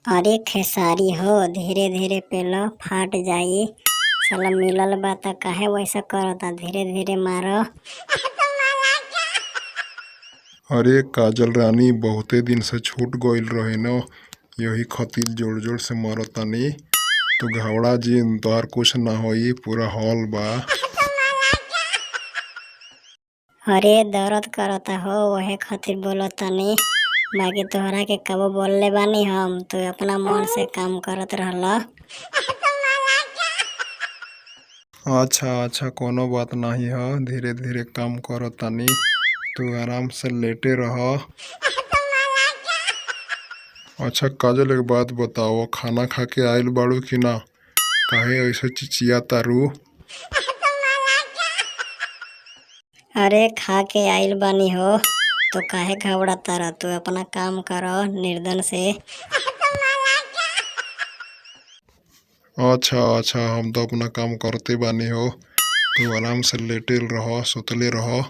अरे खेसारी हो, धीरे धीरे पेलो फाट जाई। साला मिलल बा त काहे वैसा करता, धीरे धीरे मारो। अरे काजल रानी, बहुते दिन से छूट गईल रहे न, यही खातिर जोर जोर से मरतानी। तो घावड़ा जी तोहार कुछ ना होई, पूरा हॉल बा। अरे दर्द करता हो, वहे खातिर बोलतानी। बाकी तोहरा के कबो बोलले बानी हम, तो अपना मन से काम करत रहला। अच्छा अच्छा, कोनो बात नहीं है, धीरे धीरे काम करतानी। तू आराम से लेटे रह। अच्छा काजल, एक बात बताओ, खाना खा के आइल बाड़ू कि ना? काहे ऐसे चिचिया तारू? अरे खा के आइल बानी हो, तो काहे घबराता रह, तू अपना काम करो निर्धन से। अच्छा अच्छा, हम तो अपना काम करते बानी हो। तू आराम से लेटे रह, सुतले रह।